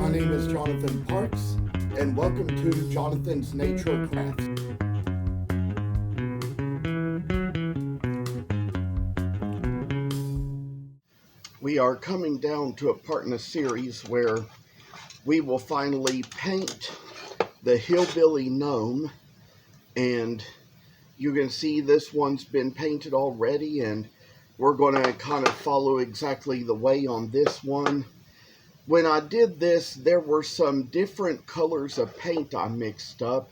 My name is Jonathan Parks, and welcome to Jonathan's Nature Crafts. We are coming down to a part in the series where we will finally paint the Hillbilly Gnome, and you can see this one's been painted already, and we're going to kind of follow exactly the way on this one. When I did this, there were some different colors of paint I mixed up,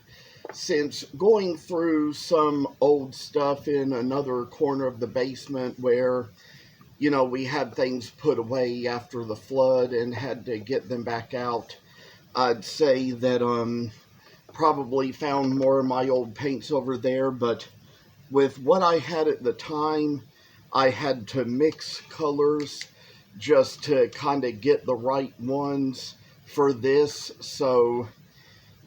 since going through some old stuff in another corner of the basement where, you know, we had things put away after the flood and had to get them back out. I'd say that probably found more of my old paints over there, but with what I had at the time, I had to mix colors just to kind of get the right ones for this. So,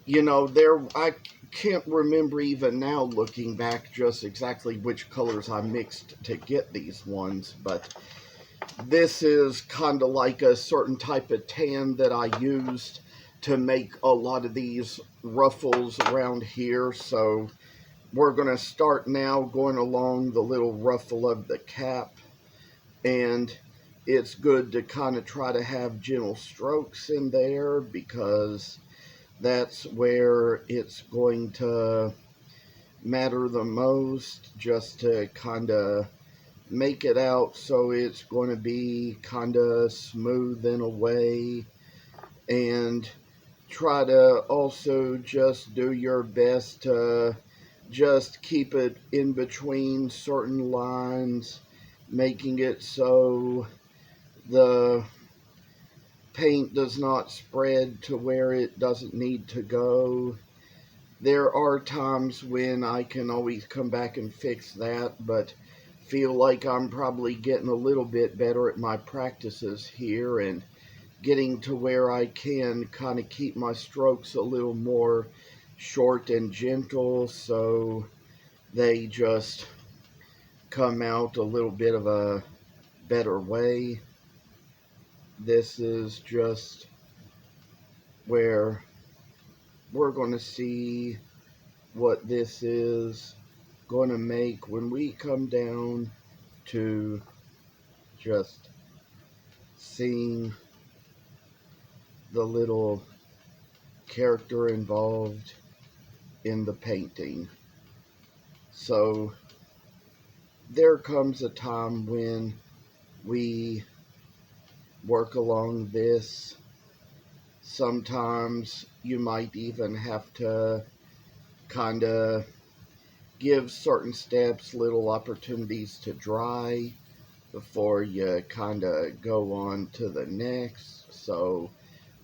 you know, I can't remember even now looking back just exactly which colors I mixed to get these ones, but this is kind of like a certain type of tan that I used to make a lot of these ruffles around here. So we're going to start now going along the little ruffle of the cap, and it's good to kind of try to have gentle strokes in there because that's where it's going to matter the most, just to kind of make it out so it's going to be kind of smooth in a way, and try to also just do your best to just keep it in between certain lines, making it so the paint does not spread to where it doesn't need to go. There are times when I can always come back and fix that, but feel like I'm probably getting a little bit better at my practices here and getting to where I can kind of keep my strokes a little more short and gentle, so they just come out a little bit of a better way. This is just where we're going to see what this is going to make when we come down to just seeing the little character involved in the painting. So there comes a time when we work along this. Sometimes you might even have to kind of give certain steps little opportunities to dry before you kind of go on to the next. So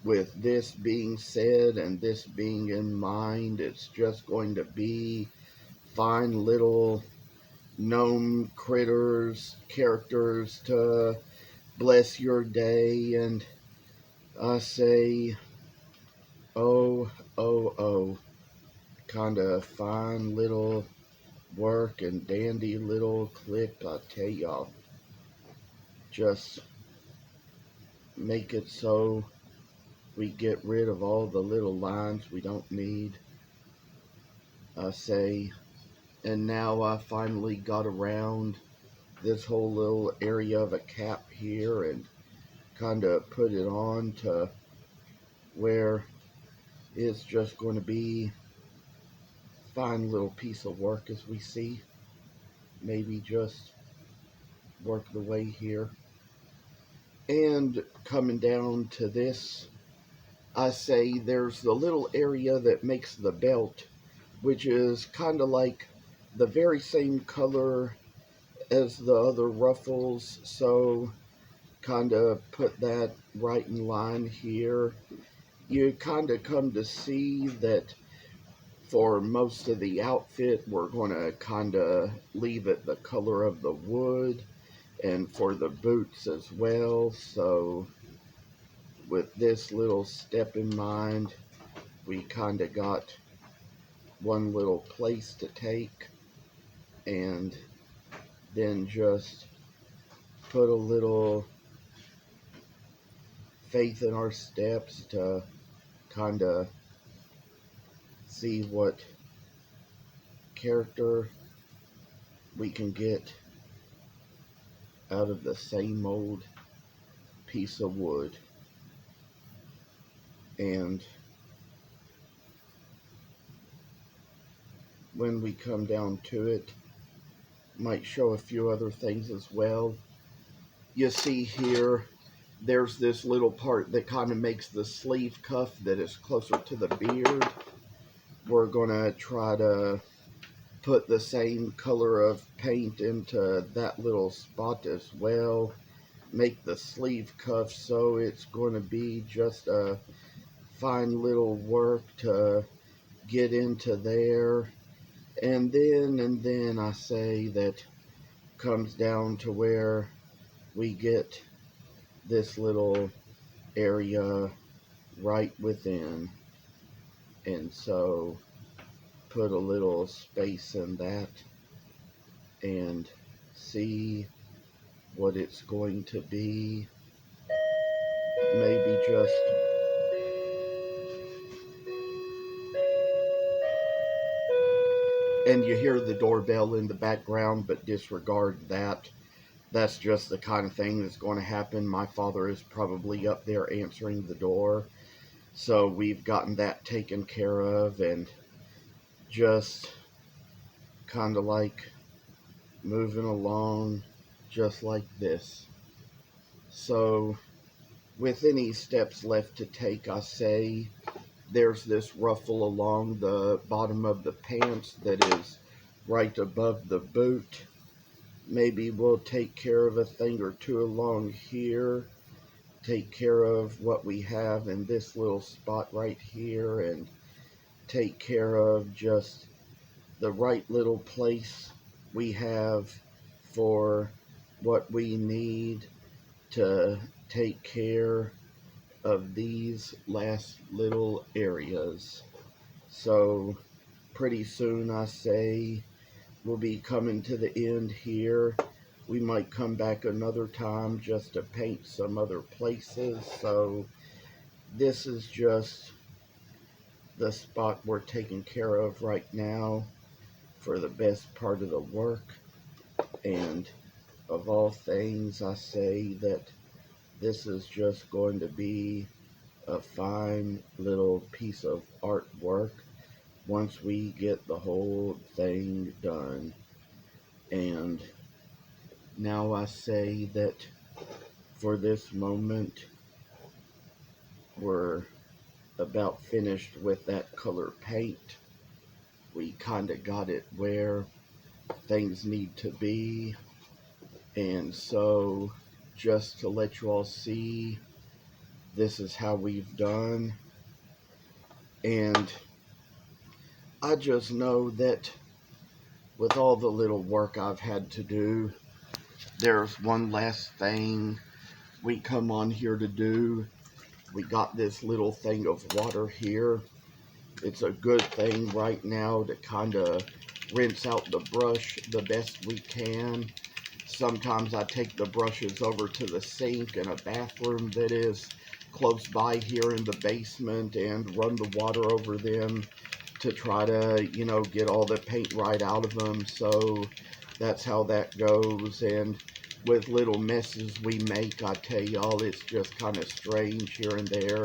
with this being said and this being in mind, it's just going to be fine little gnome critters, characters to bless your day, and I say, oh, oh, oh, kind of fine little work and dandy little clip, I tell y'all. Just make it so we get rid of all the little lines we don't need, I say. And now I finally got around this whole little area of a cap here and kind of put it on to where it's just going to be a fine little piece of work, as we see. Maybe just work the way here. And coming down to this, I say there's the little area that makes the belt, which is kind of like the very same color as the other ruffles, so kind of put that right in line here. You kind of come to see that for most of the outfit we're going to kind of leave it the color of the wood, and for the boots as well. So with this little step in mind, we kind of got one little place to take, and then just put a little faith in our steps to kind of see what character we can get out of the same old piece of wood. And when we come down to it, might show a few other things as well. You see here, there's this little part that kind of makes the sleeve cuff that is closer to the beard. We're going to try to put the same color of paint into that little spot as well. Make the sleeve cuff so it's going to be just a fine little work to get into there. And then I say that comes down to where we get this little area right within. And so put a little space in that and see what it's going to be. Maybe just and you hear the doorbell in the background, but disregard that. That's just the kind of thing that's going to happen. My father is probably up there answering the door. So we've gotten that taken care of, and just kind of like moving along just like this. So with any steps left to take, I say there's this ruffle along the bottom of the pants that is right above the boot. Maybe we'll take care of a thing or two along here. Take care of what we have in this little spot right here, and take care of just the right little place we have for what we need to take care of these last little areas. So pretty soon, I say, we'll be coming to the end here. We might come back another time just to paint some other places. So this is just the spot we're taking care of right now for the best part of the work. And of all things, I say that this is just going to be a fine little piece of artwork once we get the whole thing done. And now I say that for this moment, we're about finished with that color paint. We kind of got it where things need to be. And so just to let you all see, this is how we've done. And I just know that with all the little work I've had to do, there's one last thing we come on here to do. We got this little thing of water here. It's a good thing right now to kind of rinse out the brush the best we can. Sometimes I take the brushes over to the sink in a bathroom that is close by here in the basement and run the water over them to try to, get all the paint right out of them. So that's how that goes. And with little messes we make, I tell y'all, it's just kind of strange here and there,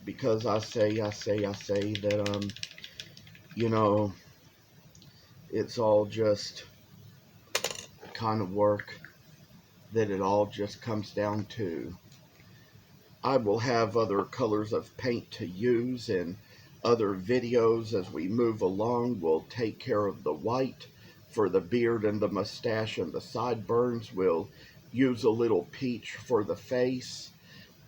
because I say that, it's all just kind of work that it all just comes down to. I will have other colors of paint to use in other videos as we move along. We'll take care of the white for the beard and the mustache and the sideburns. We'll use a little peach for the face.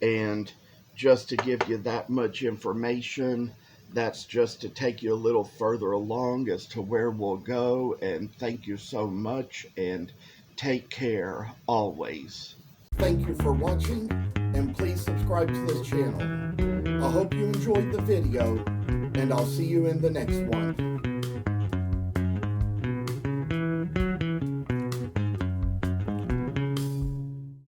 And just to give you that much information, that's just to take you a little further along as to where we'll go. And thank you so much, and take care always. Thank you for watching, and please subscribe to this channel. I hope you enjoyed the video, and I'll see you in the next one.